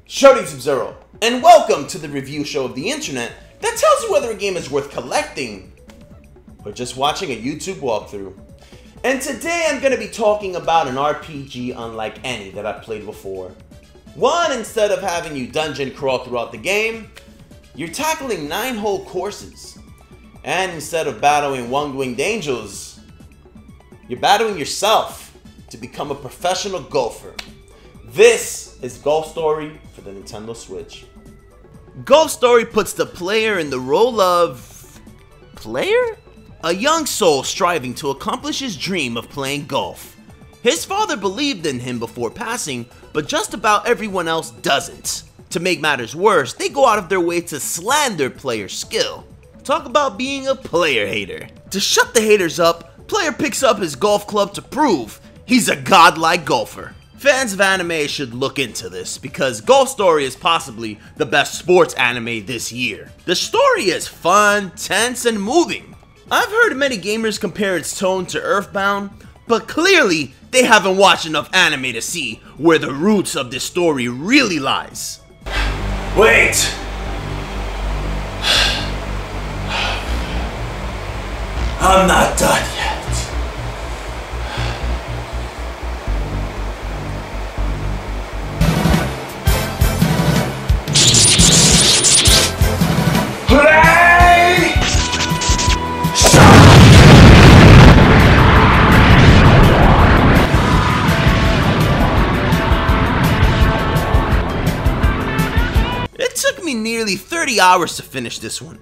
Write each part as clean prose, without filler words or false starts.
Shouty Sub-Zero, and welcome to the review show of the internet that tells you whether a game is worth collecting or just watching a YouTube walkthrough. And today I'm going to be talking about an RPG unlike any that I've played before. One, instead of having you dungeon crawl throughout the game, you're tackling 9 whole courses. And instead of battling one-winged angels, you're battling yourself to become a professional golfer. This is Golf Story for the Nintendo Switch. Golf Story puts the player in the role of... player? A young soul striving to accomplish his dream of playing golf. His father believed in him before passing, but just about everyone else doesn't. To make matters worse, they go out of their way to slander player's skill. Talk about being a player hater. To shut the haters up, player picks up his golf club to prove he's a godlike golfer. Fans of anime should look into this, because Golf Story is possibly the best sports anime this year. The story is fun, tense, and moving. I've heard many gamers compare its tone to Earthbound, but clearly they haven't watched enough anime to see where the roots of this story really lies. Wait! I'm not done yet. It took me nearly 30 hours to finish this one.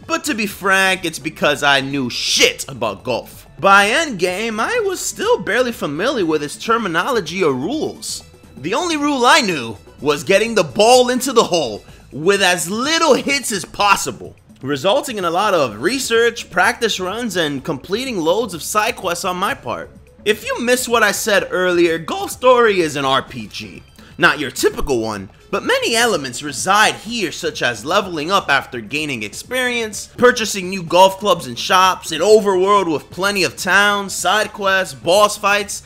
But to be frank, it's because I knew shit about golf. By endgame, I was still barely familiar with its terminology or rules. The only rule I knew was getting the ball into the hole with as little hits as possible, resulting in a lot of research, practice runs, and completing loads of side quests on my part. If you missed what I said earlier, Golf Story is an RPG. Not your typical one, but many elements reside here, such as leveling up after gaining experience, purchasing new golf clubs and shops, an overworld with plenty of towns, side quests, boss fights,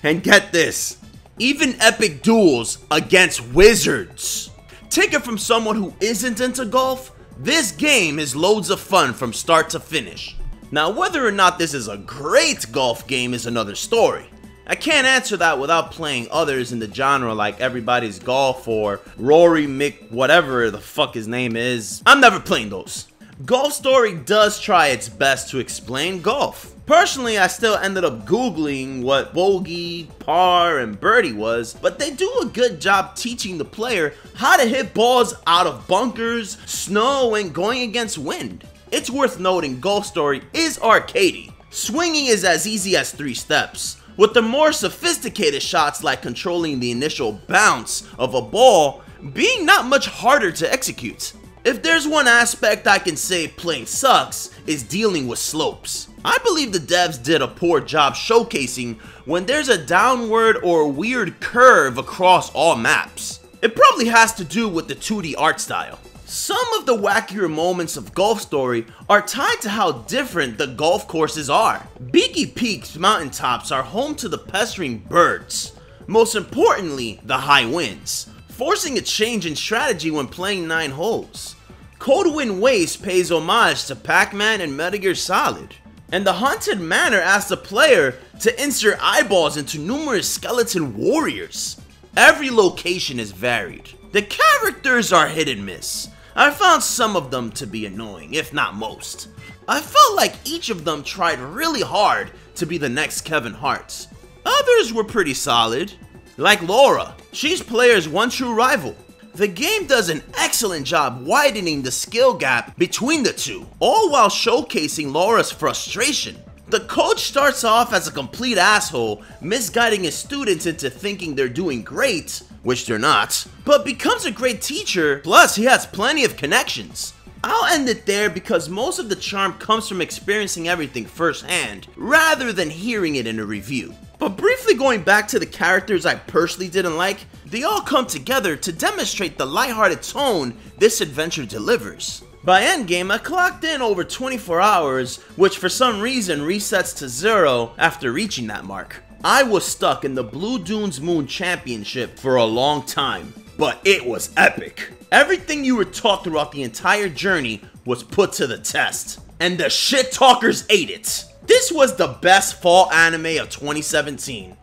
and get this, even epic duels against wizards. Take it from someone who isn't into golf, this game is loads of fun from start to finish. Now, whether or not this is a great golf game is another story. I can't answer that without playing others in the genre like Everybody's Golf or Rory Mick whatever the fuck his name is. I'm never playing those. Golf Story does try its best to explain golf. Personally, I still ended up googling what bogey, par, and birdie was, but they do a good job teaching the player how to hit balls out of bunkers, snow, and going against wind. It's worth noting Golf Story is arcadey. Swinging is as easy as 3 steps, with the more sophisticated shots like controlling the initial bounce of a ball being not much harder to execute. If there's one aspect I can say playing sucks, is dealing with slopes. I believe the devs did a poor job showcasing when there's a downward or weird curve across all maps. It probably has to do with the 2D art style. Some of the wackier moments of Golf Story are tied to how different the golf courses are. Beaky Peak's mountaintops are home to the pestering birds. Most importantly, the high winds, forcing a change in strategy when playing 9 holes. Cold Wind Waste pays homage to Pac-Man and Metal Gear Solid. And the Haunted Manor asks the player to insert eyeballs into numerous skeleton warriors. Every location is varied. The characters are hit and miss. I found some of them to be annoying, if not most. I felt like each of them tried really hard to be the next Kevin Hart. Others were pretty solid, like Laura. She's player's one true rival. The game does an excellent job widening the skill gap between the two, all while showcasing Laura's frustration. The coach starts off as a complete asshole, misguiding his students into thinking they're doing great, which they're not, but becomes a great teacher, plus he has plenty of connections. I'll end it there because most of the charm comes from experiencing everything firsthand, rather than hearing it in a review. But briefly going back to the characters I personally didn't like, they all come together to demonstrate the lighthearted tone this adventure delivers. By endgame, I clocked in over 24 hours, which for some reason resets to 0 after reaching that mark. I was stuck in the Blue Dunes Moon Championship for a long time. but it was epic. Everything you were taught throughout the entire journey was put to the test, and the shit talkers ate it. This was the best fall anime of 2017.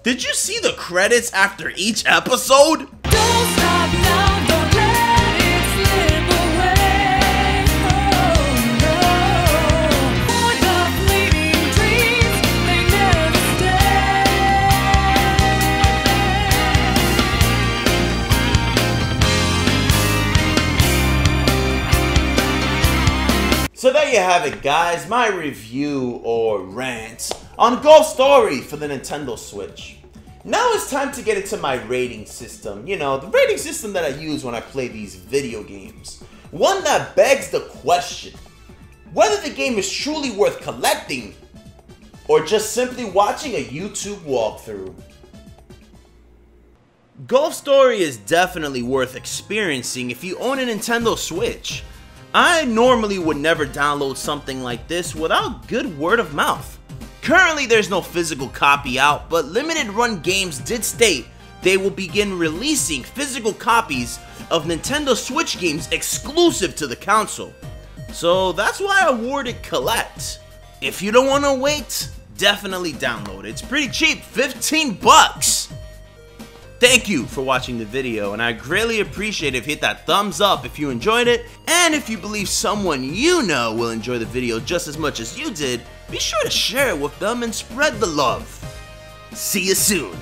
Did you see the credits after each episode? Don't stop now, don't let it slip away. Oh no, for the fleeting dreams, they never stay. So there you have it, guys, my review or rant on Golf Story for the Nintendo Switch. Now it's time to get into my rating system. You know, the rating system that I use when I play these video games. One that begs the question, whether the game is truly worth collecting or just simply watching a YouTube walkthrough. Golf Story is definitely worth experiencing if you own a Nintendo Switch. I normally would never download something like this without good word of mouth. Currently, there's no physical copy out, but Limited Run Games did state they will begin releasing physical copies of Nintendo Switch games exclusive to the console. So that's why I awarded collect. If you don't want to wait, definitely download it. It's pretty cheap, 15 bucks. Thank you for watching the video, and I greatly appreciate if you hit that thumbs up if you enjoyed it, and if you believe someone you know will enjoy the video just as much as you did, be sure to share it with them and spread the love. See you soon.